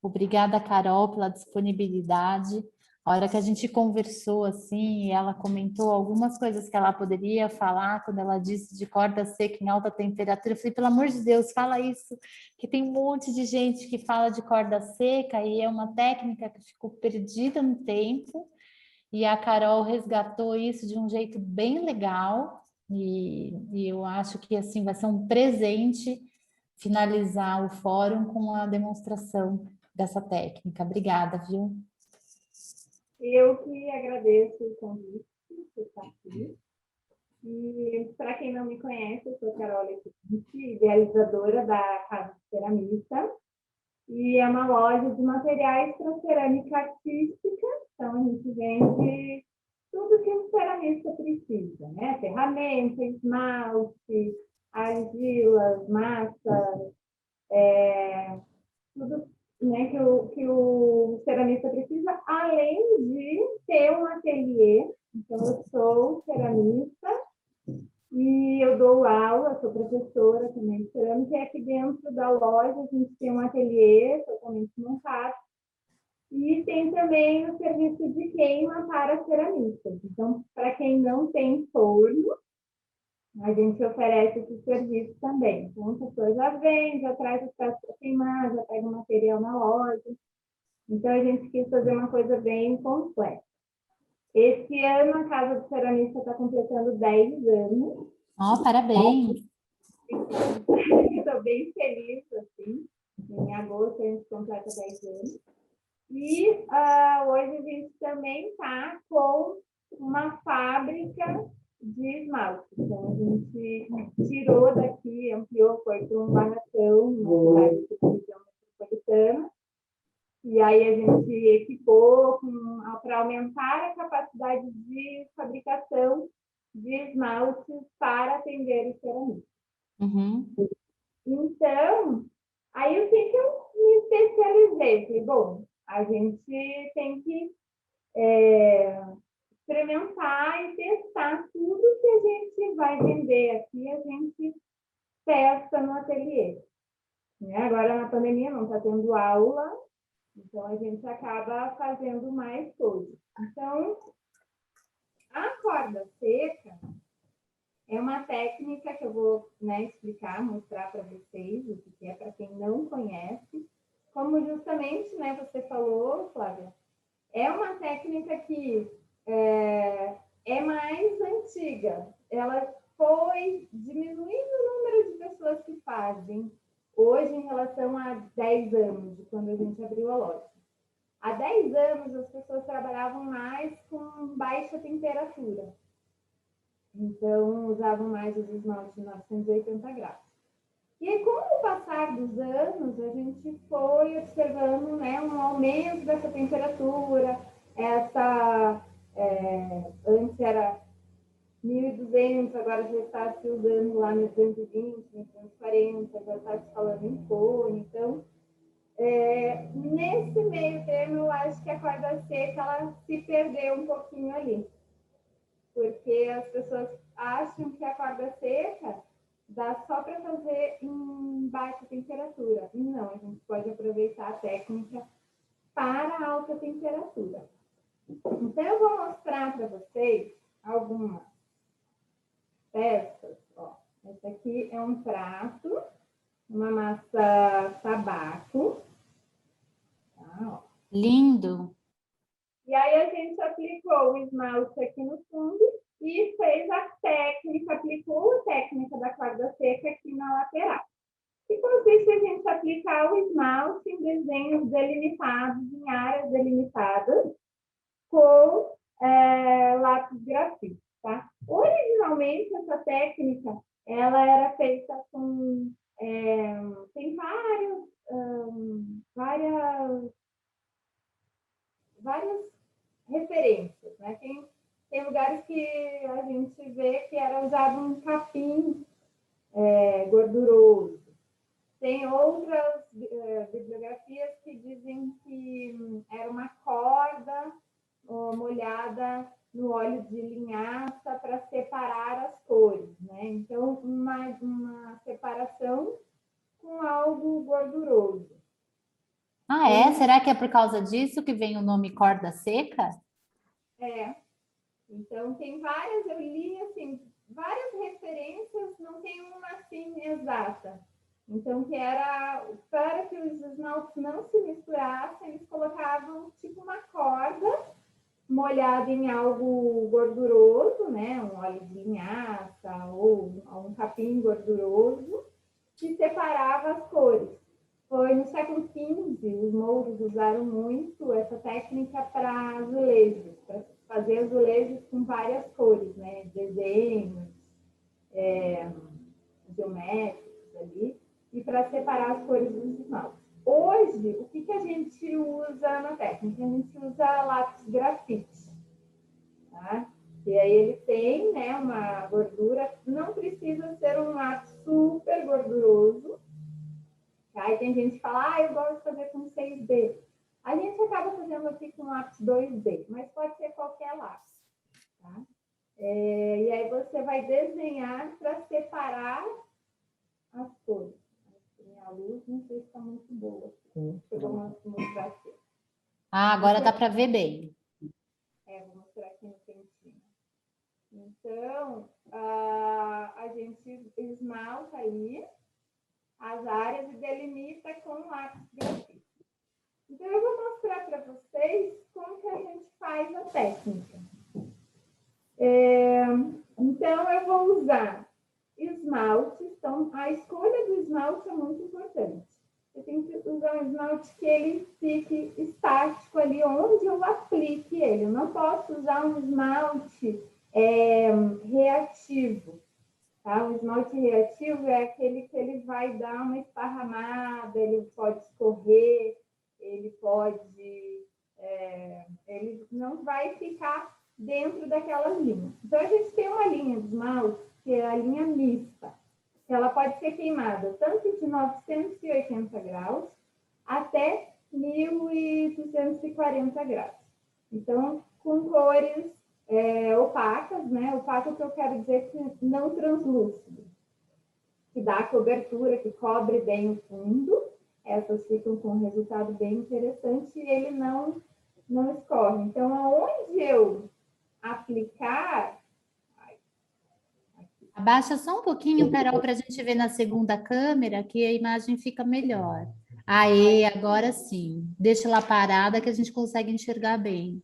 Obrigada, Carol, pela disponibilidade. A hora que a gente conversou assim, e ela comentou algumas coisas que ela poderia falar quando ela disse de corda seca em alta temperatura. Eu falei, pelo amor de Deus, fala isso, que tem um monte de gente que fala de corda seca e é uma técnica que ficou perdida no tempo. E a Carol resgatou isso de um jeito bem legal. E eu acho que assim vai ser um presente finalizar o fórum com a demonstração dessa técnica. Obrigada, viu? Eu que agradeço o convite por estar aqui. E para quem não me conhece, eu sou Carol Lequite, idealizadora da Casa de Ceramista. E é uma loja de materiais para cerâmica artística. Então, a gente vende tudo que um ceramista precisa, né? Ferramenta, esmalte, argilas, massas, tudo, né, que o ceramista precisa, além de ter um ateliê. Então, eu sou ceramista e eu dou aula, sou professora também de cerâmica, e aqui dentro da loja a gente tem um ateliê totalmente montado, e tem também o serviço de queima para ceramistas. Então, para quem não tem forno, a gente oferece esse serviço também. Então, a pessoa já vem, já traz os peças para queimar, já pega o material na loja. Então, a gente quis fazer uma coisa bem completa. Esse ano, a Casa do Ceramista está completando 10 anos. Oh, parabéns! Estou bem feliz, assim. Em agosto, a gente completa 10 anos. E hoje a gente também está com uma fábrica de esmalte. Então, a gente tirou daqui, ampliou, foi para um barracão, uma cidade de região metropolitana. E aí a gente equipou para aumentar a capacidade de fabricação de esmaltes para atender os ceramistas. Uhum. Então, aí o que eu me especializei? Falei, bom, a gente tem que experimentar e testar tudo que a gente vai vender aqui, a gente testa no ateliê. Agora, na pandemia, não está tendo aula, então a gente acaba fazendo mais coisas. Então, a corda seca é uma técnica que eu vou, explicar, mostrar para vocês o que é, para quem não conhece. Como justamente, você falou, Flávia, é uma técnica que é mais antiga. Ela foi diminuindo o número de pessoas que fazem hoje em relação a 10 anos, de quando a gente abriu a loja. Há 10 anos, as pessoas trabalhavam mais com baixa temperatura. Então, usavam mais os esmaltes de 980 graus. E aí, com o passar dos anos, a gente foi observando um aumento dessa temperatura. Antes era 1.200, agora já está se usando lá 1.220, 1.240, já está se falando em cone. Então, nesse meio termo, eu acho que a corda seca ela se perdeu um pouquinho ali. Porque as pessoas acham que a corda seca dá só para fazer em baixa temperatura. E não, a gente pode aproveitar a técnica para alta temperatura. Então, eu vou mostrar para vocês algumas peças. Ó, esse aqui é um prato, uma massa tabaco. Tá, ó. Lindo! E aí a gente aplicou o esmalte aqui no fundo e fez a técnica, aplicou a técnica da corda seca aqui na lateral. E consiste a gente aplicar o esmalte em desenhos delimitados, em áreas delimitadas, com lápis grafite, tá? Originalmente, essa técnica, ela era feita com... tem várias referências, né? Tem lugares que a gente vê que era usado um capim gorduroso. Tem outras bibliografias que dizem que era uma corda molhada no óleo de linhaça para separar as cores, né? Então, uma separação com algo gorduroso. Ah, é? Será que é por causa disso que vem o nome corda seca? É. Então, tem várias, eu li, assim, várias referências, não tem uma, assim, exata. Então, que era, para que os esmaltes não se misturassem, eles colocavam, tipo, uma corda molhada em algo gorduroso, né? Um óleo de linhaça ou um capim gorduroso, que separava as cores. Foi no século XV, os mouros usaram muito essa técnica para azulejos, para fazer azulejos com várias cores, né? Desenhos, geométricos ali, e para separar as cores dos esmaltes. Hoje, o que a gente usa na técnica? A gente usa lápis grafite, tá? E aí ele tem, né, uma gordura, não precisa ser um lápis super gorduroso, tá? E tem gente que fala, eu gosto de fazer com 6B. A gente acaba fazendo aqui com lápis 2B, mas pode ser qualquer lápis, tá? E aí você vai desenhar para separar as cores. A luz não sei se está muito boa. Eu vou mostrar aqui. Ah, agora dá para ver bem. Vou mostrar aqui no cantinho. Então, a gente esmalta aí as áreas e delimita com lápis grafite. Então, eu vou mostrar para vocês como que a gente faz a técnica. Então, eu vou usar esmalte. Então, a escolha do esmalte é muito importante. Eu tenho que usar um esmalte que ele fique estático ali onde eu aplique ele. Eu não posso usar um esmalte reativo. Tá? O esmalte reativo é aquele que ele vai dar uma esparramada, ele pode escorrer, ele não vai ficar dentro daquelas linhas. Então, a gente tem uma linha de esmalte, que é a linha mista. Ela pode ser queimada tanto de 980 graus até 1240 graus. Então, com cores opacas, né? Opaco que eu quero dizer que não translúcido, que dá cobertura, que cobre bem o fundo. Essas ficam com um resultado bem interessante e ele não escorre. Então, aonde eu aplicar... Abaixa só um pouquinho, Carol, para a gente ver na segunda câmera que a imagem fica melhor. Aí, agora sim. Deixa ela parada que a gente consegue enxergar bem.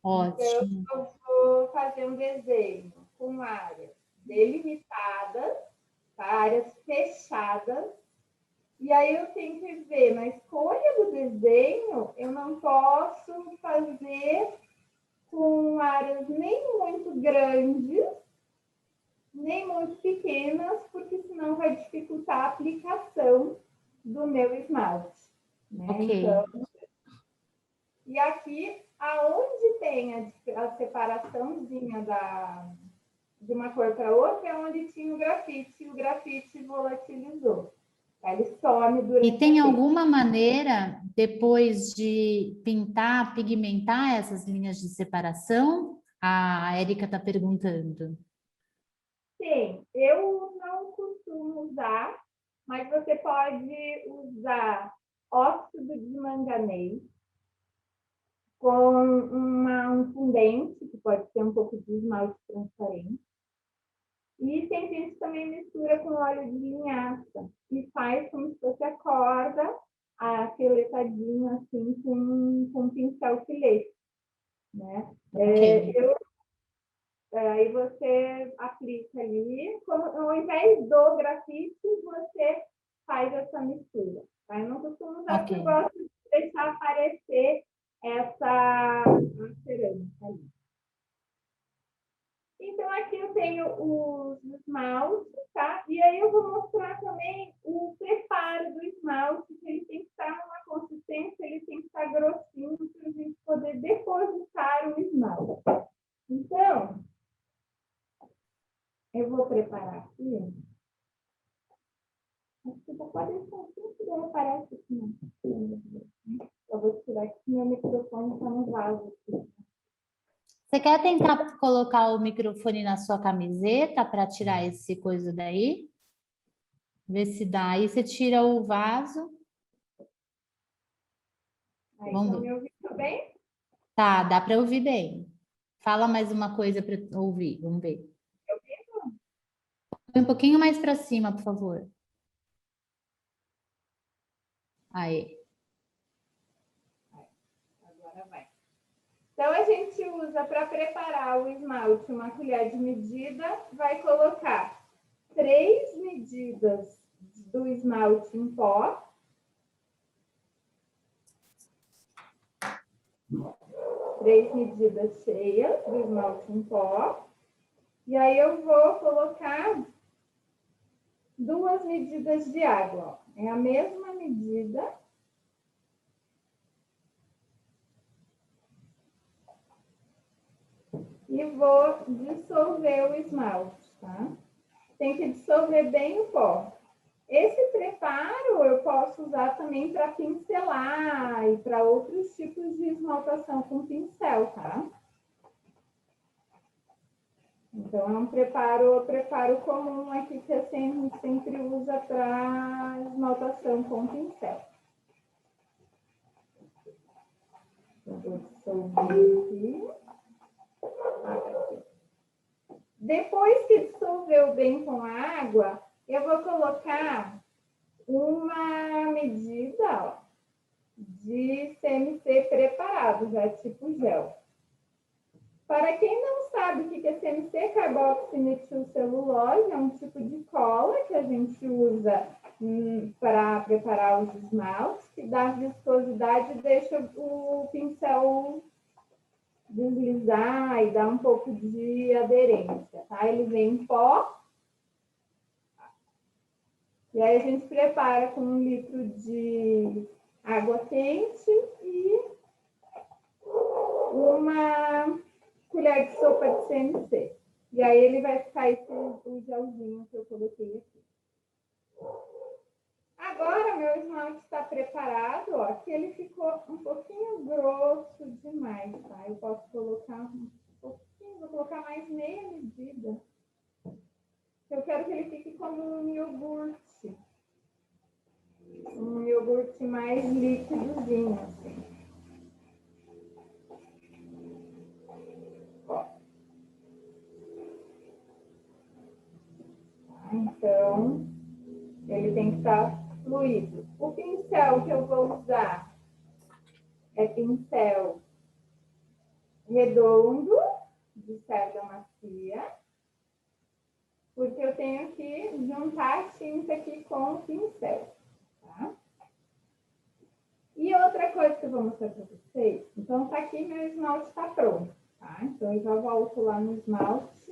Ótimo. Então, eu vou fazer um desenho com áreas delimitadas, tá? Áreas fechadas. E aí eu tenho que ver, na escolha do desenho, eu não posso fazer com áreas nem muito grandes, nem muito pequenas, porque senão vai dificultar a aplicação do meu esmalte. Né? Ok. Então, e aqui, aonde tem a separaçãozinha de uma cor para outra, é onde tinha o grafite, e o grafite volatilizou. Ele some durante E tem alguma maneira, depois de pintar, pigmentar essas linhas de separação? A Érica está perguntando. Sim, eu não costumo usar, mas você pode usar óxido de manganês com um fundente, que pode ser um pouco de esmalte transparente. E tem gente que também mistura com óleo de linhaça e faz como se fosse a corda, afiletadinha assim, com um pincel filete. Né? Ok. Aí você aplica ali, ao invés do grafite, você faz essa mistura. Tá? Eu não costumo usar, porque eu gosto de deixar aparecer essa cerâmica ali. Então, aqui eu tenho os esmaltes, tá? E aí eu vou mostrar também o preparo do esmalte, que ele tem que estar numa consistência, ele tem que estar grossinho para a gente poder depositar o esmalte. Então, eu vou preparar aqui. Acho que já pode ser, se não aparece aqui, não. Eu vou tirar aqui, meu microfone está no vaso aqui. Você quer tentar colocar o microfone na sua camiseta para tirar esse coisa daí? Vê se dá. Aí você tira o vaso. Aí, Vamos estão me ver. ouvindo bem? Tá, dá para ouvir bem. Fala mais uma coisa para ouvir, vamos ver. Põe um pouquinho mais para cima, por favor. Aí. Agora vai. Então, a gente usa para preparar o esmalte uma colher de medida, vai colocar 3 medidas do esmalte em pó. 3 medidas cheias do esmalte em pó. E aí eu vou colocar 2 medidas de água. É a mesma medida. E vou dissolver o esmalte, tá? Tem que dissolver bem o pó. Esse preparo eu posso usar também para pincelar e para outros tipos de esmaltação com pincel, tá? Então, é um preparo comum aqui que a gente sempre usa para esmaltação com pincel. Eu vou dissolver aqui. Depois que dissolveu bem com a água, eu vou colocar uma medida, ó, de CMC preparado, já tipo gel. Para quem não sabe o que é CMC, carboximetilcelulose, é um tipo de cola que a gente usa para preparar os esmaltes, que dá viscosidade e deixa o pincel deslizar e dá um pouco de aderência, tá? Ele vem em pó. E aí a gente prepara com 1 litro de água quente e uma colher de sopa de CMC. E aí ele vai ficar esse o gelzinho que eu coloquei aqui. Agora meu esmalte está preparado, ó. Aqui ele ficou um pouquinho grosso demais, tá? Eu posso colocar um pouquinho, vou colocar mais meia medida. Eu quero que ele fique como um iogurte. Um iogurte mais líquidozinho, assim. Então, ele tem que estar fluido. O pincel que eu vou usar é pincel redondo, de cerda macia, porque eu tenho que juntar a tinta aqui com o pincel, tá? E outra coisa que eu vou mostrar para vocês, então tá aqui, meu esmalte está pronto, tá? Então eu já volto lá no esmalte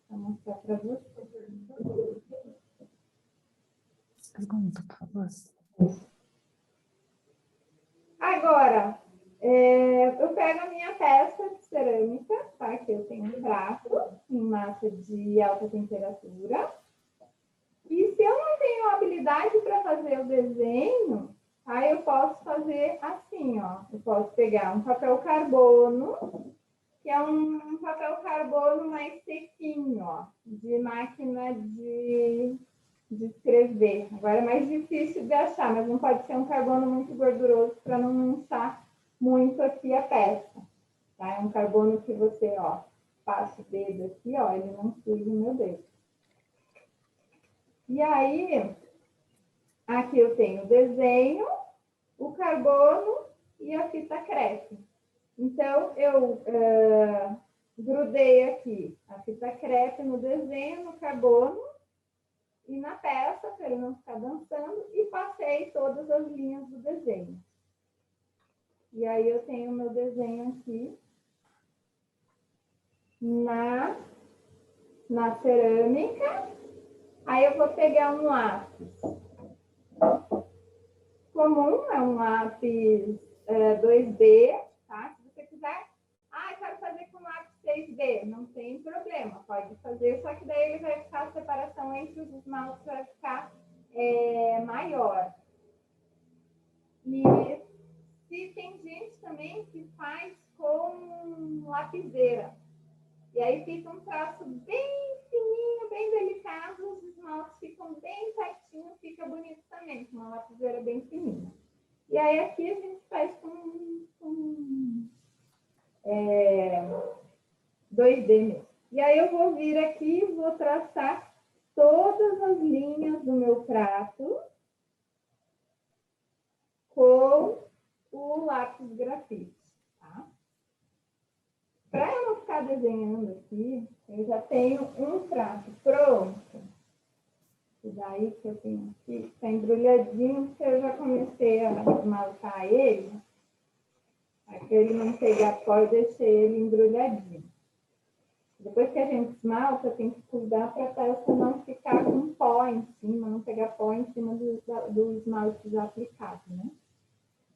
para mostrar para vocês. Pergunta, por favor. Agora, eu pego a minha peça de cerâmica, tá? Aqui eu tenho um prato em massa de alta temperatura. E se eu não tenho habilidade para fazer o desenho, aí eu posso fazer assim, ó. Eu posso pegar um papel carbono, que é um papel carbono mais sequinho, ó, de máquina de escrever. Agora é mais difícil de achar, mas não pode ser um carbono muito gorduroso para não manchar muito aqui a peça. Tá? É um carbono que você, ó, passa o dedo aqui, ó, ele não suja o meu dedo. E aí, aqui eu tenho o desenho, o carbono e a fita crepe. Então, eu grudei aqui a fita crepe no desenho, no carbono e na peça, para ele não ficar dançando, e passei todas as linhas do desenho. E aí eu tenho o meu desenho aqui na cerâmica. Aí eu vou pegar um lápis comum, é um lápis 2B, tá? Se você quiser, eu quero fazer com lápis 6B, não tem problema, pode fazer, só que daí ele vai ficar, a separação entre os esmaltes vai ficar maior. E se tem gente também que faz com lapiseira. E aí fica um traço bem fininho, bem delicado, os esmaltes ficam bem pertinho, fica bonito também, com uma lapiseira bem fininha. E aí aqui a gente faz com 2D mesmo. E aí eu vou vir aqui e vou traçar todas as linhas do meu prato com o lápis grafite, tá? Para eu não ficar desenhando aqui, eu já tenho um prato pronto. E daí que eu tenho aqui, tá embrulhadinho, que eu já comecei a esmaltar ele. Para ele não pegar pó, eu deixei ele embrulhadinho. Depois que a gente esmalta, tem que cuidar para a peça não ficar com pó em cima, não pegar pó em cima do esmalte já aplicado, né?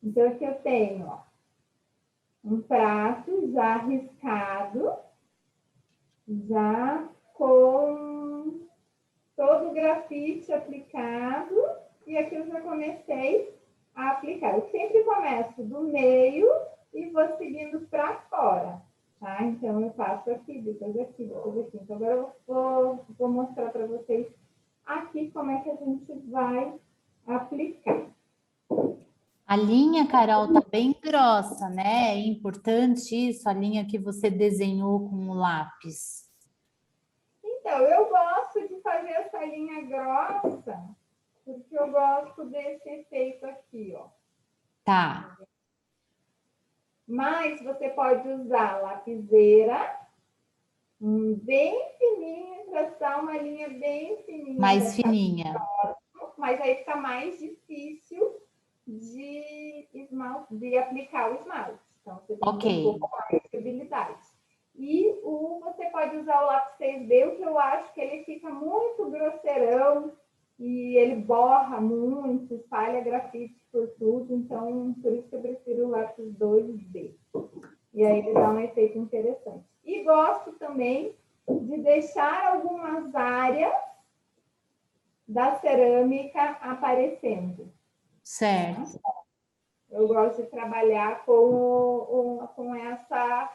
Então, aqui eu tenho, ó, um prato já riscado, já com todo o grafite aplicado, e aqui eu já comecei a aplicar. Eu sempre começo do meio e vou seguindo para fora, tá? Então, eu faço aqui, depois aqui, depois aqui. Então, agora eu vou mostrar para vocês aqui como é que a gente vai aplicar. A linha, Carol, tá bem grossa, né? É importante isso, a linha que você desenhou com o lápis. Então, eu gosto de fazer essa linha grossa, porque eu gosto desse efeito aqui, ó. Tá. Mas você pode usar lapiseira bem fininha, traçar uma linha bem fininha. Mais fininha. Mas aí fica mais difícil de aplicar o esmalte. Então, você tem que ter um pouco mais de habilidade. E você pode usar o lápis 6B, o que eu acho que ele fica muito grosseirão e ele borra muito, espalha grafite por tudo. Então, por isso que eu prefiro o lápis 2B. E aí ele dá um efeito interessante. E gosto também de deixar algumas áreas da cerâmica aparecendo. Certo. Eu gosto de trabalhar com essa...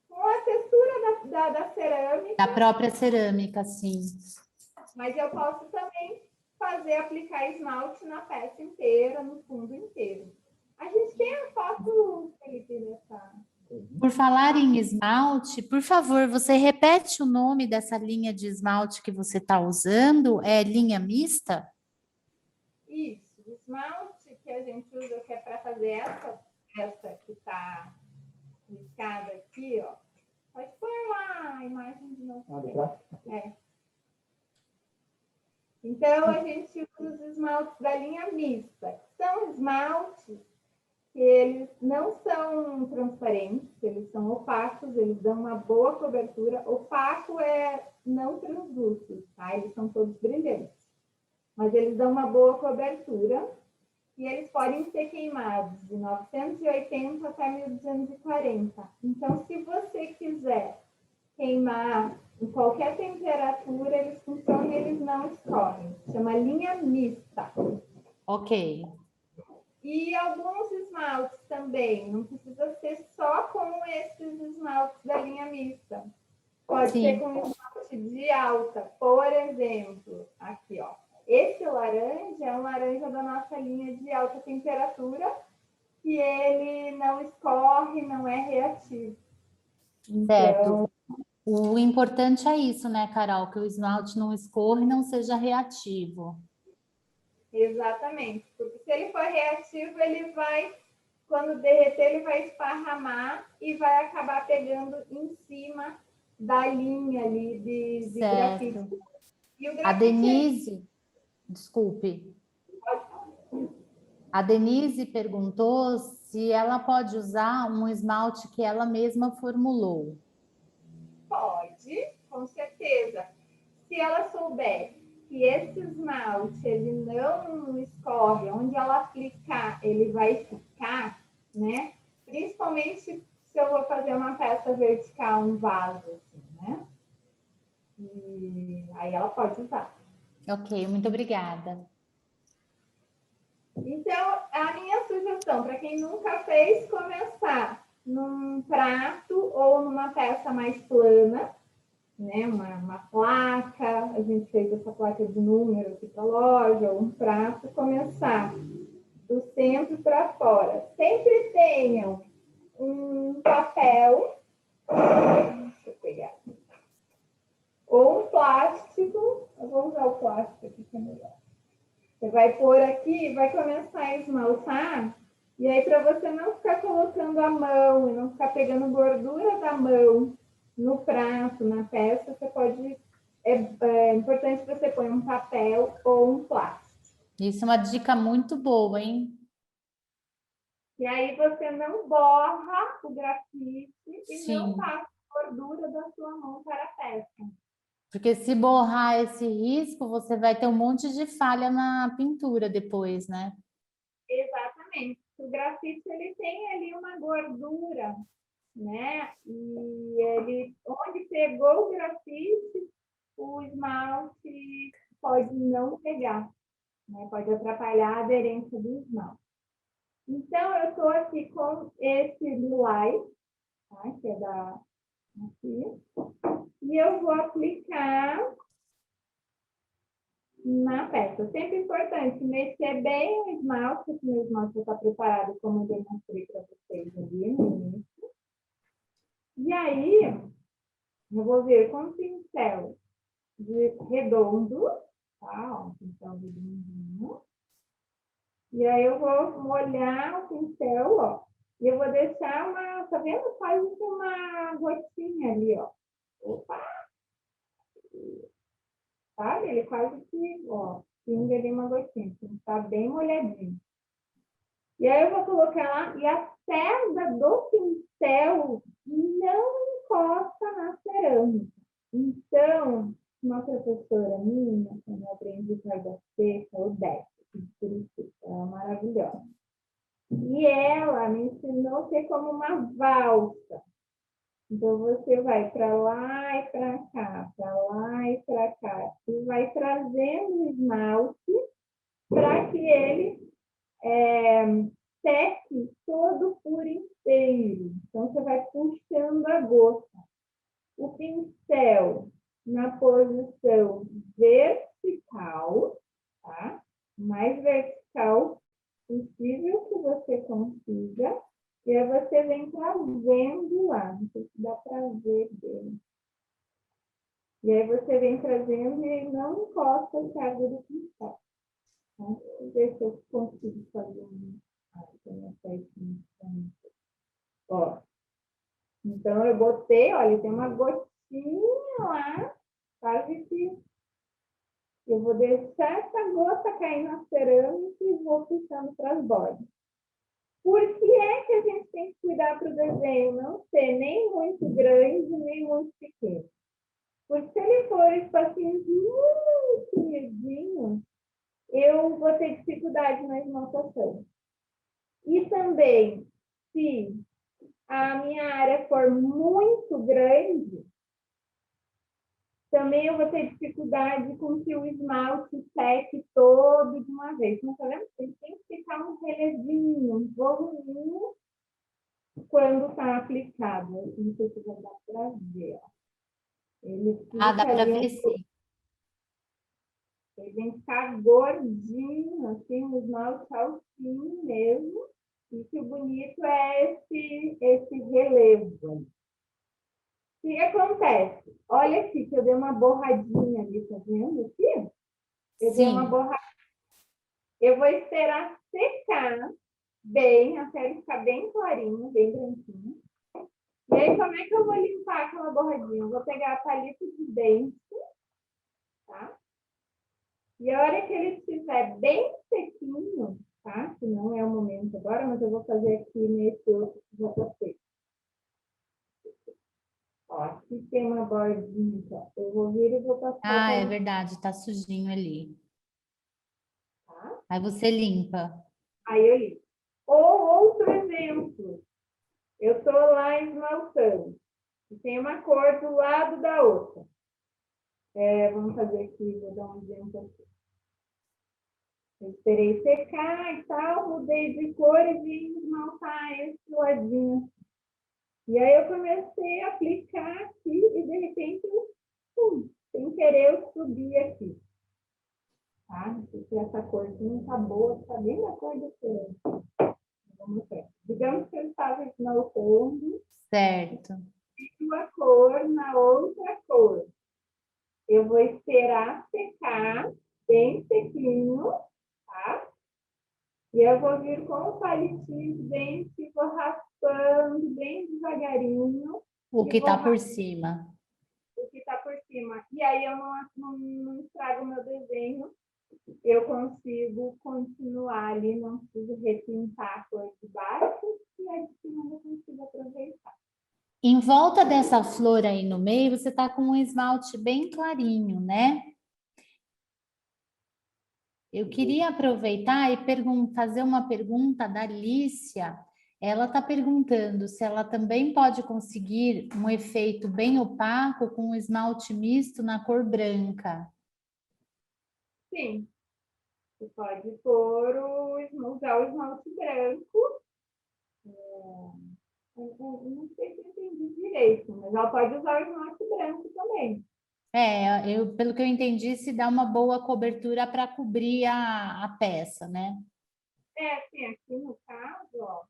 com a textura da cerâmica. Da própria cerâmica, sim. Mas eu posso também aplicar esmalte na peça inteira, no fundo inteiro. A gente tem a foto, Felipe, dessa... Por falar em esmalte, por favor, você repete o nome dessa linha de esmalte que você está usando? É linha mista? Isso, o esmalte que a gente usa, que é para fazer essa que está riscada aqui, ó. Pode pôr lá a imagem de novo. Então, a gente usa os esmaltes da linha mista. São esmaltes que eles não são transparentes, eles são opacos, eles dão uma boa cobertura. Opaco é não translúcido, tá? Eles são todos brilhantes. Mas eles dão uma boa cobertura e eles podem ser queimados de 980 até 1240. Então, se você quiser queimar em qualquer temperatura, eles funcionam e eles não escorrem. Chama linha mista. Ok. E alguns esmaltes também, não precisa ser só com esses esmaltes da linha mista. Pode ser com esmalte de alta. Por exemplo, aqui, ó. Esse laranja é um laranja da nossa linha de alta temperatura, que ele não escorre, não é reativo. Certo. O importante é isso, né, Carol? Que o esmalte não escorra e não seja reativo. Exatamente. Porque se ele for reativo, ele vai, quando derreter, ele vai esparramar e vai acabar pegando em cima da linha ali de grafite. E o grafite a Denise, desculpe. A Denise perguntou se ela pode usar um esmalte que ela mesma formulou. Pode, com certeza. Se ela souber que esse esmalte ele não escorre, onde ela aplicar, ele vai ficar, né? Principalmente se eu vou fazer uma peça vertical, um vaso, assim, né? E aí ela pode usar. Ok, muito obrigada. Então, a minha sugestão para quem nunca fez, começar num prato ou numa peça mais plana, né, uma placa, a gente fez essa placa de número aqui para a loja, ou um prato, começar do centro para fora. Sempre tenham um papel, deixa eu pegar, ou um plástico, eu vou usar o plástico aqui que é melhor. Você vai pôr aqui e vai começar a esmaltar, e aí para você não ficar colocando a mão e não ficar pegando gordura da mão no prato, na peça, você pode, é importante que você ponha um papel ou um plástico. Isso é uma dica muito boa, hein? E aí você não borra o grafite e não Sim, passa a gordura da sua mão para a peça. porque se borrar esse risco, você vai ter um monte de falha na pintura depois, né? Exatamente. O grafite ele tem ali uma gordura, né? E ele, onde pegou o grafite, o esmalte pode não pegar, né? Pode atrapalhar a aderência do esmalte. Então, eu estou aqui com esse lilás, tá? Que é da aqui, e eu vou aplicar na peça. Sempre importante mexer bem o esmalte, porque o esmalte está preparado, como eu demonstrei para vocês ali no início. E aí, eu vou ver com o pincel redondo, tá? Ó, um pincel redondinho. E aí eu vou molhar o pincel, ó. E eu vou deixar uma, tá vendo? Quase uma gotinha ali, ó. Opa! Sabe? Ele quase que, ó, pinga ali uma gotinha. Tem que estar bem molhadinho. E aí eu vou colocar lá, e a cerda do pincel não encosta na cerâmica. Então, uma professora minha, quando eu aprendi corda seca, o Deck, ela é maravilhosa. E ela me ensinou a ser como uma valsa. Então, você vai para lá e para cá, para lá e para cá, e vai trazendo o esmalte para que ele seque todo por inteiro. Então, você vai puxando a gota. O pincel na posição vertical, tá? Mais vertical possível que você consiga. E aí você vem trazendo lá. Não sei se dá para ver bem. E aí você vem trazendo e não encosta a carga do pincel. Tá? Deixa eu ver se eu consigo fazer um. Ó. Então, eu botei, olha, tem uma gotinha lá, quase que eu vou deixar essa gota cair na cerâmica e vou puxando para as bordas. Por que é que a gente tem que cuidar para o desenho não ser nem muito grande, nem muito pequeno? Porque se ele for espacinhos muito miudinhos, eu vou ter dificuldade na esmaltação. E também, se a minha área for muito grande, também eu vou ter dificuldade com que o esmalte seque todo de uma vez. Mas tá vendo? Ele tem que ficar um relevinho, um voluminho quando está aplicado. Não sei se vai dar para ver. Ele Ah, dá fica para ali, ver sim. ele tem que ficar gordinho, assim, o esmalte altinho mesmo. E que o bonito é esse relevo. O que acontece? Olha aqui, que eu dei uma borradinha ali, tá vendo aqui? Eu dei uma Sim. borradinha. Eu vou esperar secar bem, até ele ficar bem clarinho, bem branquinho. E aí, como é que eu vou limpar aquela borradinha? Eu vou pegar a palito de dente, tá? E a hora que ele estiver bem sequinho, tá? Que não é o momento agora, mas eu vou fazer aqui nesse outro que já tá seco. Ó, aqui tem uma bordinha, ó. Eu vou vir e vou passar Ah, é pra... verdade, tá sujinho ali. Tá? Aí você limpa. Aí eu limpo. Ou outro exemplo, eu estou lá esmaltando. E tem uma cor do lado da outra. Vamos fazer aqui, vou dar um exemplo aqui. Eu esperei secar e tal, mudei de cor e vim esmaltar esse ladinho. E aí eu comecei a aplicar aqui e de repente querer eu subir aqui. Tá? Porque essa cor aqui não tá boa, tá bem na cor do seu. Vamos ver. Digamos que eu estava esmaltando Certo. uma cor na outra cor. Eu vou esperar secar bem sequinho, tá? E eu vou vir com o palitinho bem, vou raspando bem devagarinho. O que vou tá por cima. o que está por cima. E aí eu não estrago o meu desenho, eu consigo continuar ali, não preciso repintar a cor de baixo, e a de cima eu consigo aproveitar. Em volta dessa flor aí no meio, você tá com um esmalte bem clarinho, né? Eu queria aproveitar e fazer uma pergunta da Alicia. Ela está perguntando se ela também pode conseguir um efeito bem opaco com um esmalte misto na cor branca. Sim, você pode usar o esmalte branco. Eu não sei se eu entendi direito, mas ela pode usar o esmalte branco também. Pelo que eu entendi, se dá uma boa cobertura para cobrir a peça, né? Sim, aqui no caso, ó,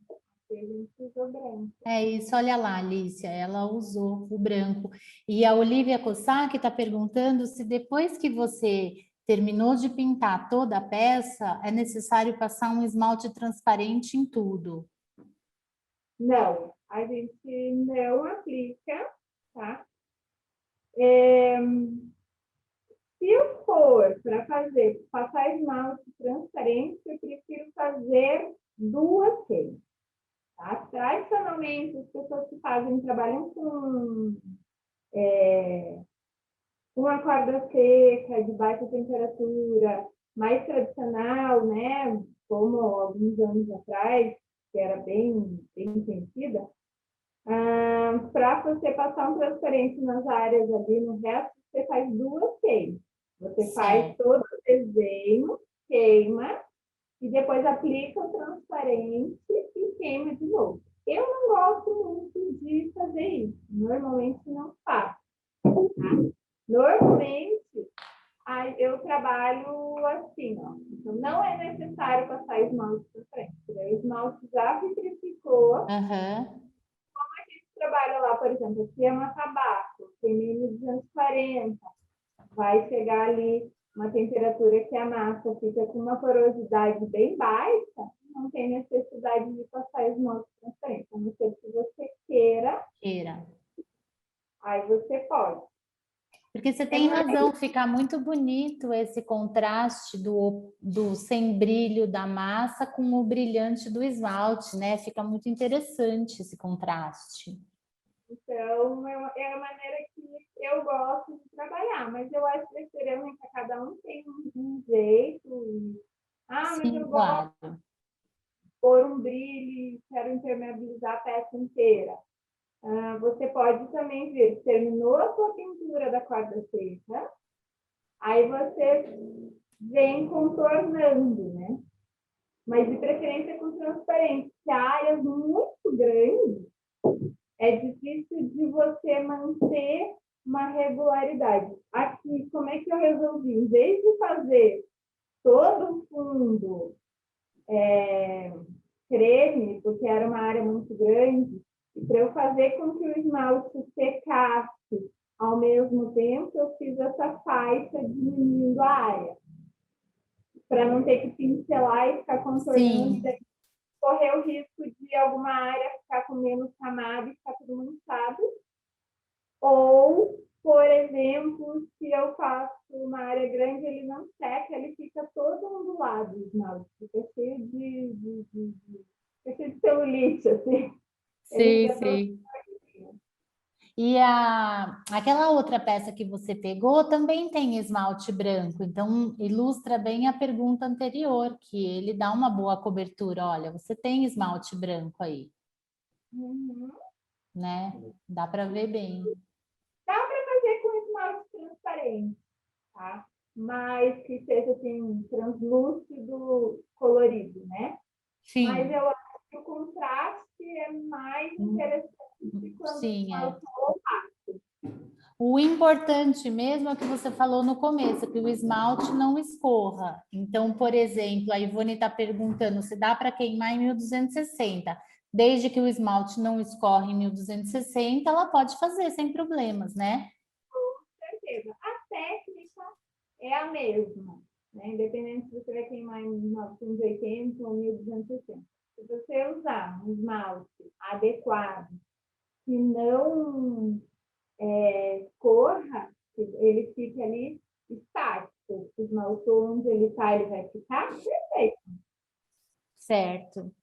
a gente usou branco. É isso, olha lá, Alicia, ela usou o branco. E a Olivia Cossack está perguntando se depois que você terminou de pintar toda a peça, é necessário passar um esmalte transparente em tudo. Não, a gente não aplica, tá? Se eu for para passar esmalte transparente, eu prefiro fazer duas vezes. Tá? Tradicionalmente, as pessoas que trabalham com uma corda seca, de baixa temperatura, mais tradicional, né? Como alguns anos atrás, que era bem conhecida, para você passar um transparente nas áreas ali, no resto, você faz duas queimas. Você faz todo o desenho, queima, e depois aplica o transparente e queima de novo. Eu não gosto muito de fazer isso. Normalmente não faço. Tá? Normalmente, eu trabalho assim, ó. Então, não é necessário passar esmalte transparente. O esmalte já vitrificou. Uhum. Trabalha lá, por exemplo, aqui é uma tabaco, tem mínimo 240, vai chegar ali uma temperatura que a massa fica com uma porosidade bem baixa, não tem necessidade de passar esmalte transparente, a não ser que você queira, aí você pode. Porque você tem razão, fica muito bonito esse contraste do sem brilho da massa com o brilhante do esmalte, né? Fica muito interessante esse contraste. Então, é a maneira que eu gosto de trabalhar, mas eu acho que cada um tem um jeito. Mas Sim, eu gosto claro. de pôr um brilho e quero impermeabilizar a peça inteira. Você pode também ver, terminou a sua pintura da corda seca, aí você vem contornando, né? Mas de preferência com transparente, porque áreas muito grandes é difícil de você manter uma regularidade. Aqui, como é que eu resolvi? Em vez de fazer todo o fundo creme, porque era uma área muito grande, e para eu fazer com que o esmalte secasse ao mesmo tempo, eu fiz essa faixa diminuindo a área, para não ter que pincelar e ficar contornando, e correr o risco de alguma área ficar com menos camada e ficar tudo manchado. Ou, por exemplo, se eu faço uma área grande, ele não seca, ele fica todo ondulado, o esmalte, fica cheio de celulite, assim. Sim. E aquela outra peça que você pegou também tem esmalte branco, então ilustra bem a pergunta anterior, que ele dá uma boa cobertura. Olha, você tem esmalte branco aí, né? Dá para ver bem. Dá para fazer com esmalte transparente, tá? Mas que seja assim, translúcido, colorido, né? Sim. Mas eu acho que o contraste é mais interessante quando o esmalte é opaco. O importante mesmo é o que você falou no começo, que o esmalte não escorra. Então, por exemplo, a Ivone está perguntando se dá para queimar em 1260. Desde que o esmalte não escorre em 1260, ela pode fazer sem problemas, né? Com certeza. A técnica é a mesma, né? Independente se você vai queimar em 1980 ou 1260. Se você usar um esmalte adequado, que não corra, ele fique ali estático. Esmaltou onde ele está, ele vai ficar perfeito. Certo.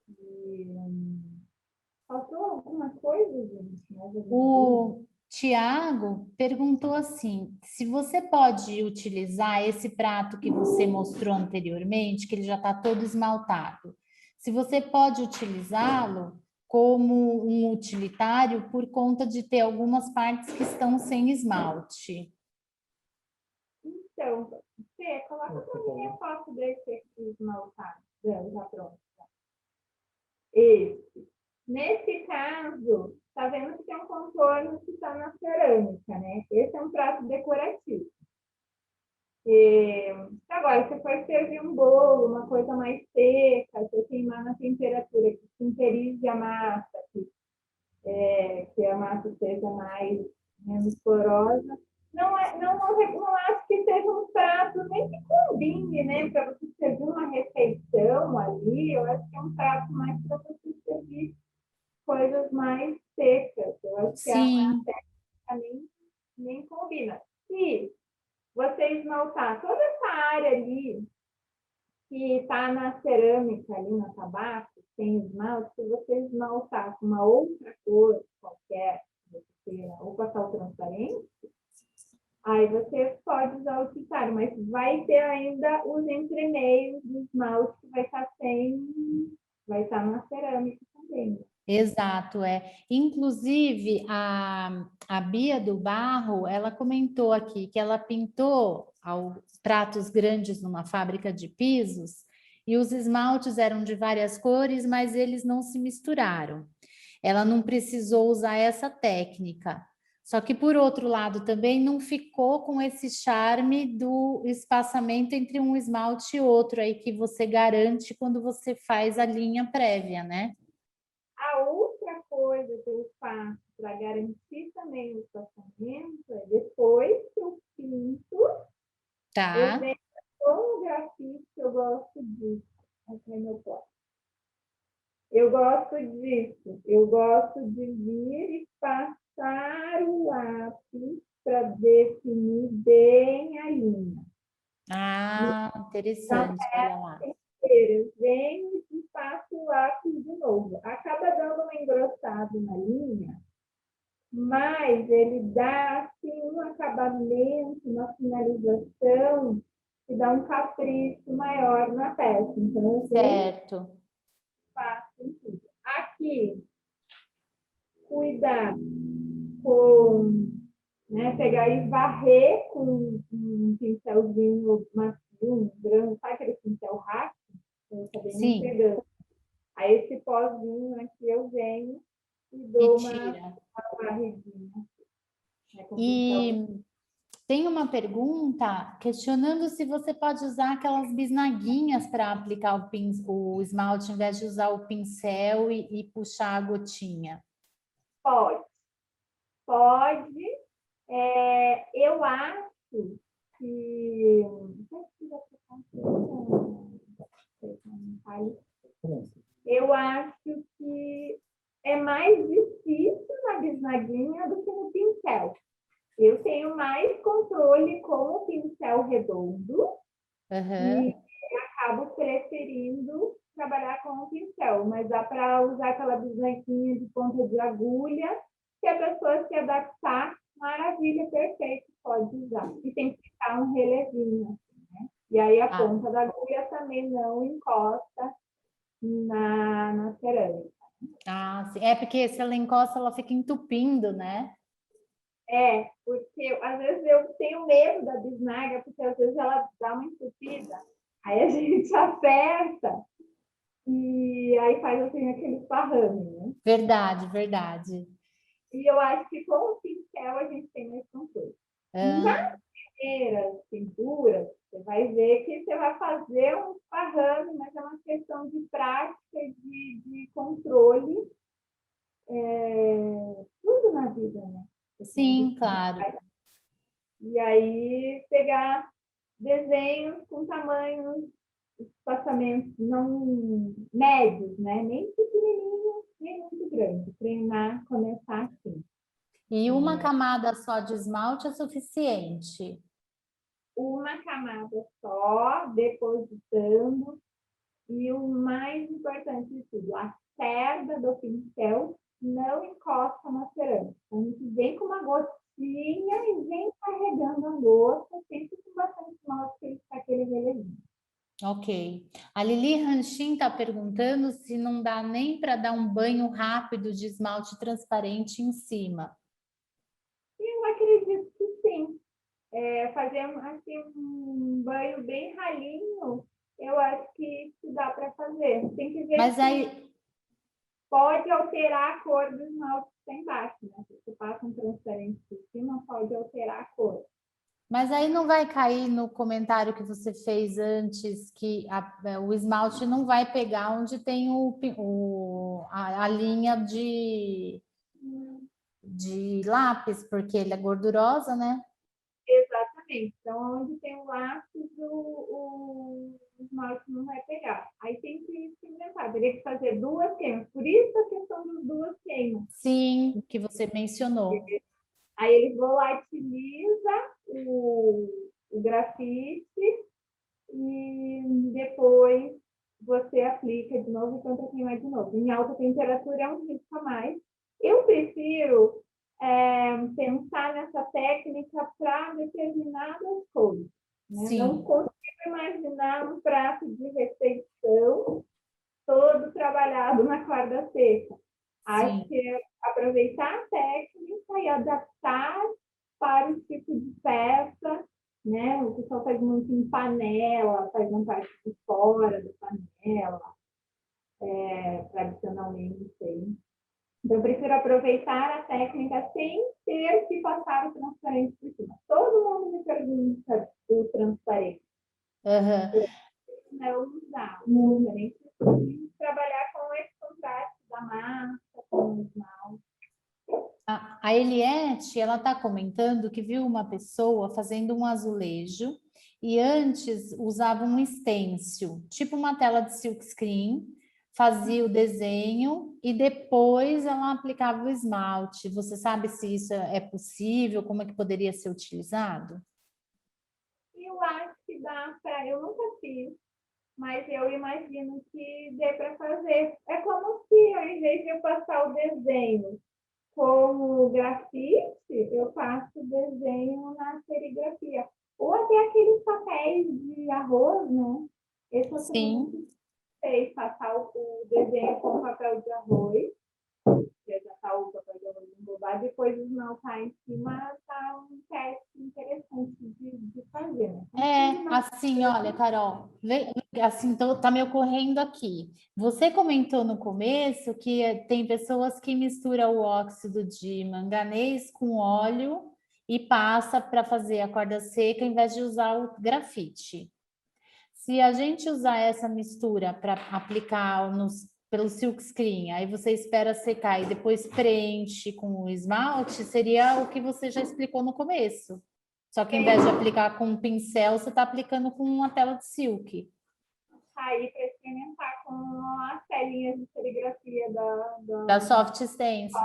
E, faltou alguma coisa, gente? O Tiago perguntou assim, se você pode utilizar esse prato que você mostrou anteriormente, que ele já está todo esmaltado, se você pode utilizá-lo como um utilitário por conta de ter algumas partes que estão sem esmalte. Então, Fê, coloca para mim a foto desse aqui esmaltado, já pronto. Esse. Nesse caso, tá vendo que tem um contorno que está na cerâmica, né? Esse é um prato decorativo. E, agora, se for servir um bolo, uma coisa mais seca, se eu queimar na temperatura que sinterize a massa, que a massa seja menos porosa, não acho que seja um prato nem que combine, né? Para você servir uma refeição ali, eu acho que é um prato mais para você servir coisas mais secas. Eu acho que a Sim, técnica nem combina. Se você esmaltar toda essa área ali que está na cerâmica, ali na tabaco, sem esmalte, se você esmaltar com uma outra cor qualquer, ou passar o transparente, aí você pode usar o titário, mas vai ter ainda os entremeios do esmalte que vai estar na cerâmica também. exato, é. Inclusive, a Bia do Barro, ela comentou aqui que ela pintou pratos grandes numa fábrica de pisos e os esmaltes eram de várias cores, mas eles não se misturaram. Ela não precisou usar essa técnica. Só que, por outro lado, também não ficou com esse charme do espaçamento entre um esmalte e outro aí que você garante quando você faz a linha prévia, né? A outra coisa que eu faço para garantir também o espaçamento é depois que eu pinto, eu Tá. venho com o grafite, eu gosto disso. Aqui é meu pote. Eu gosto disso. Eu gosto de vir e passar o lápis para definir bem a linha. Ah, Na interessante, olha lá. peça inteira, eu venho e passo o lápis de novo. Acaba dando uma engrossada na linha, mas ele dá assim, um acabamento, uma finalização que dá um capricho maior na peça. Então, eu venho Certo. e faço tudo. Aqui, cuidar com, né, pegar e varrer com um pincelzinho macio, um branco, sabe aquele pincel rápido? Eu acabei nem Sim, pegando. Aí esse pozinho aqui eu venho e e dou uma tira. varridinha, né, com pincel. E tem uma pergunta questionando se você pode usar aquelas bisnaguinhas para aplicar o esmalte, ao invés de usar o pincel e puxar a gotinha. Pode, pode. Eu acho que eu acho que é mais difícil na bisnaguinha do que no pincel. Eu tenho mais controle com o pincel redondo Aham. e acabo preferindo trabalhar com o pincel, mas dá para usar aquela bisnaguinha de ponta de agulha, se a pessoa se adaptar, maravilha, perfeito, pode usar. E tem que ficar um relevinho, assim, né? E aí a Ah, ponta da agulha também não encosta na cerâmica. sim. É porque se ela encosta, ela fica entupindo, né? Porque às vezes eu tenho medo da bisnaga, porque às vezes ela dá uma entupida, aí a gente aperta e aí faz assim aquele esparrame, né? Verdade, verdade. E eu acho que com o pincel a gente tem mais controle. Nas primeiras pinturas, você vai ver que você vai fazer um esparrame, mas é uma questão de prática, de controle. Tudo na vida, né? Sim, claro. E aí pegar desenhos com tamanhos, espaçamentos não médios, né? Nem pequenininhos, nem muito grandes. Treinar, começar assim. E uma camada só de esmalte é suficiente? Uma camada só, depositando. E o mais importante de tudo, a cerda do pincel não encosta na cerâmica. Então, a gente vem com uma gotinha e vem carregando a gota, sempre com bastante esmalte para ele ficar aquele relevinho. Ok. A Lili Ranchin está perguntando se não dá nem para dar um banho rápido de esmalte transparente em cima. Eu acredito que sim. Fazer assim, um banho bem ralinho, eu acho que isso dá para fazer. Tem que ver Mas se aí, pode alterar a cor do esmalte que está embaixo, né? Se você passa um transparente por cima, pode alterar a cor. mas aí não vai cair no comentário que você fez antes, que o esmalte não vai pegar onde tem a linha de lápis, porque ele é gordurosa, né? Exatamente. Então, onde tem o lápis, o esmalte não vai pegar. Aí tem que experimentar. Teria que fazer duas queimas. Por isso a questão das duas queimas. Sim, que você mencionou. Aí ele volatiliza o grafite e depois você aplica de novo e tenta queimar de novo. Em alta temperatura é um risco a mais. Eu prefiro pensar nessa técnica para determinadas coisas. Né? Não Sim, consigo imaginar um prato de refeição todo trabalhado na corda seca. Acho sim. que é aproveitar a técnica e adaptar para o tipo de peça, né? O pessoal faz muito em panela, faz uma parte de fora da panela, tradicionalmente. Então, eu prefiro aproveitar a técnica sem ter que passar o transparente por cima. Todo mundo me pergunta do transparente. Aham. Não usar o transparente, trabalhar com esse contraste da massa, com o esmalte. A Eliette, ela está comentando que viu uma pessoa fazendo um azulejo e antes usava um stencil, tipo uma tela de silkscreen, fazia o desenho e depois ela aplicava o esmalte. Você sabe se isso é possível? Como é que poderia ser utilizado? Eu acho que dá para. Eu nunca fiz, mas eu imagino que dê para fazer. É como se, ao invés de eu passar o desenho como grafite, eu faço o desenho na serigrafia. Ou até aqueles papéis de arroz, né? Esse eu também não Sim. sei, passar o desenho com papel de arroz, já está o papel de arroz embolado, depois esmaltar em cima, tá um teste interessante de fazer. Né? Assim, olha, Carol, assim, tá me ocorrendo aqui. Você comentou no começo que tem pessoas que misturam o óxido de manganês com óleo e passa para fazer a corda seca em vez de usar o grafite. Se a gente usar essa mistura para aplicar pelo silkscreen, aí você espera secar e depois preenche com o esmalte, seria o que você já explicou no começo. Só que em vez de aplicar com um pincel, você está aplicando com uma tela de silk. Aí para experimentar com as telinhas de serigrafia Da Soft Stance,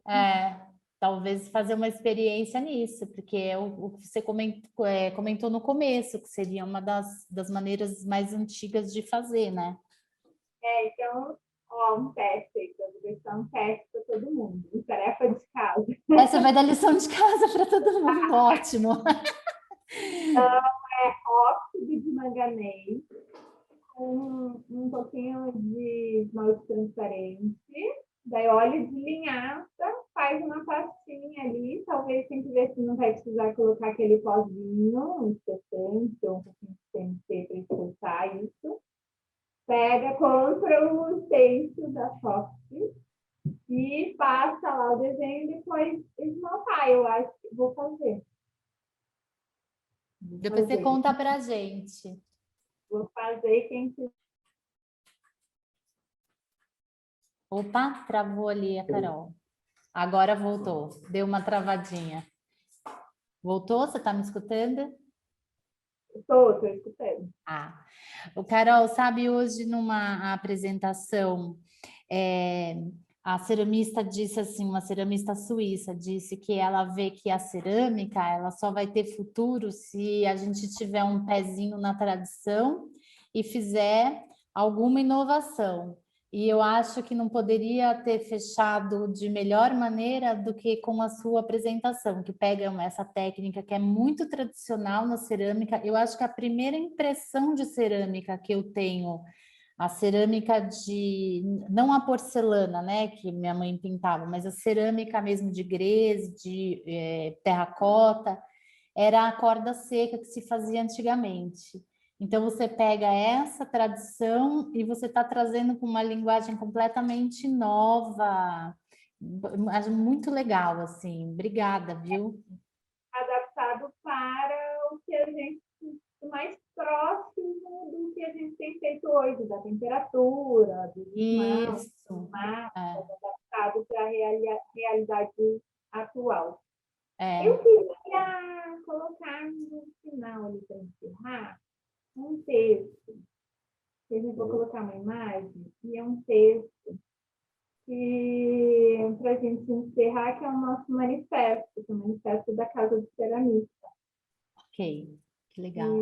né? Talvez fazer uma experiência nisso, porque é o que você comentou no começo, que seria uma das maneiras mais antigas de fazer, né? Então, ó, um teste aí, para deixar um teste para todo mundo, tarefa de casa. Essa vai dar lição de casa para todo mundo, ótimo. Óxido de manganês, um pouquinho de esmalte transparente, daí óleo de linhaça, faz uma pastinha ali, talvez tem que ver se não vai precisar colocar aquele pozinho, um espessante ou um pouquinho de CNC para espessar isso. Pega, compra o stencil da Fox, e faça lá o desenho e depois esmaltar. Eu acho que vou fazer. Depois você conta pra gente. Vou fazer quem quiser. Opa, travou ali a Carol. Agora voltou, deu uma travadinha. Voltou? Você está me escutando? Estou escutando. Ah, o Carol, sabe, hoje numa apresentação, a ceramista disse assim, uma ceramista suíça disse que ela vê que a cerâmica ela só vai ter futuro se a gente tiver um pezinho na tradição e fizer alguma inovação. E eu acho que não poderia ter fechado de melhor maneira do que com a sua apresentação, que pega essa técnica que é muito tradicional na cerâmica. Eu acho que a primeira impressão de cerâmica que eu tenho, a cerâmica de, não a porcelana, né, que minha mãe pintava, mas a cerâmica mesmo de grés, de terracota, era a corda seca que se fazia antigamente. Então, você pega essa tradição e você está trazendo com uma linguagem completamente nova. Acho muito legal, assim. Obrigada, viu? Adaptado para o que a gente mais próximo do que a gente tem feito hoje, da temperatura, do esmalte, Isso. adaptado para a realidade atual. É. Eu queria colocar no final, ali para encerrar, um texto. A gente vai colocar uma imagem, e é um texto que, para a gente encerrar, que é o nosso manifesto, que é o manifesto da Casa do Ceramista. Ok, que legal.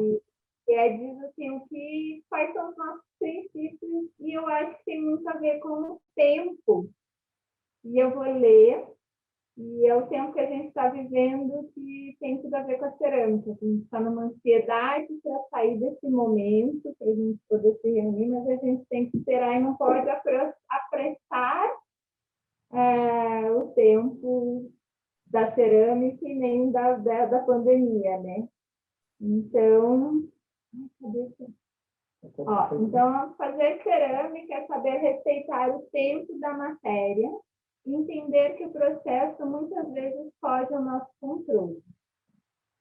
E diz assim, quais são os nossos princípios, e eu acho que tem muito a ver com o tempo. E eu vou ler, e é o tempo que a gente está vivendo que tem tudo a ver com a cerâmica. A gente está numa ansiedade para sair desse momento, para a gente poder se reunir, mas a gente tem que esperar e não pode apressar o tempo da cerâmica e nem da pandemia, né? Então, então, fazer cerâmica é saber respeitar o tempo da matéria, entender que o processo muitas vezes foge ao nosso controle.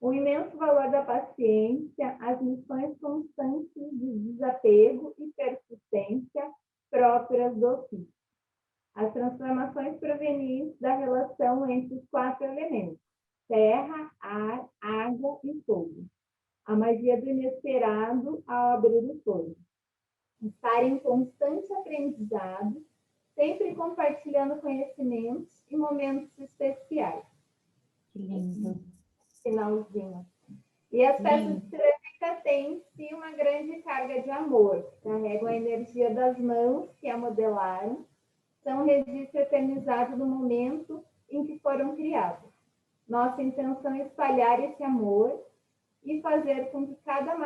O imenso valor da paciência, as lições constantes de desapego e persistência próprias do ofício. As transformações provenientes da relação entre os 4 elementos: terra, ar, água e fogo. A magia do inesperado ao abrir o fogo. Estar em constante aprendizado, sempre compartilhando conhecimentos e momentos especiais. Que lindo. Finalzinho. E as peças de cerâmica têm em si uma grande carga de amor, carregam a energia das mãos que a modelaram, são um registro eternizado do momento em que foram criados. Nossa intenção é espalhar esse amor e fazer com que cada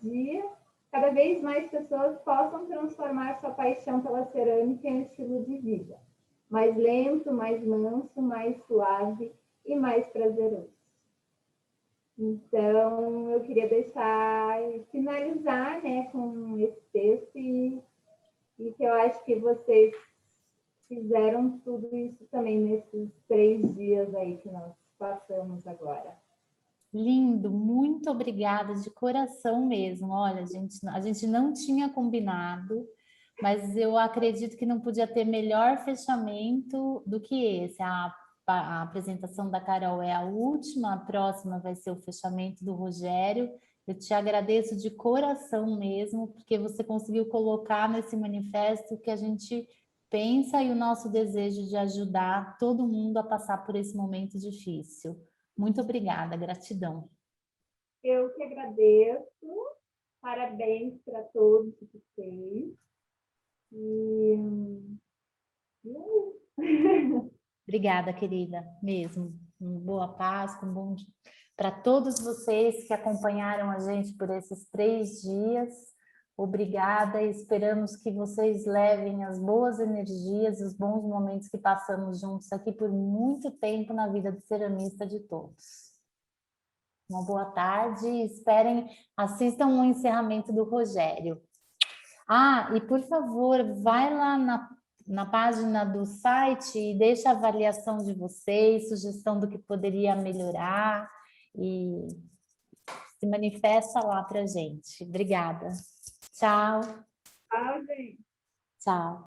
dia, cada vez mais pessoas possam transformar sua paixão pela cerâmica em um estilo de vida. Mais lento, mais manso, mais suave e mais prazeroso. Então, eu queria finalizar, né, com esse texto e que eu acho que vocês fizeram tudo isso também nesses 3 dias aí que nós passamos agora. Lindo, muito obrigada de coração mesmo. Olha, a gente não tinha combinado, mas eu acredito que não podia ter melhor fechamento do que esse. A apresentação da Carol é a última, a próxima vai ser o fechamento do Rogério. Eu te agradeço de coração mesmo, porque você conseguiu colocar nesse manifesto o que a gente pensa e o nosso desejo de ajudar todo mundo a passar por esse momento difícil. Muito obrigada, gratidão. Eu que agradeço, parabéns para todos vocês. Obrigada, querida, mesmo. Boa Páscoa, bom dia para todos vocês que acompanharam a gente por esses 3 dias. Obrigada e esperamos que vocês levem as boas energias, os bons momentos que passamos juntos aqui por muito tempo na vida do ceramista de todos. Uma boa tarde e assistam o encerramento do Rogério. Ah, e por favor, vai lá na página do site e deixa a avaliação de vocês, sugestão do que poderia melhorar e se manifesta lá para a gente. Obrigada. Tchau. Tchau, gente. Tchau.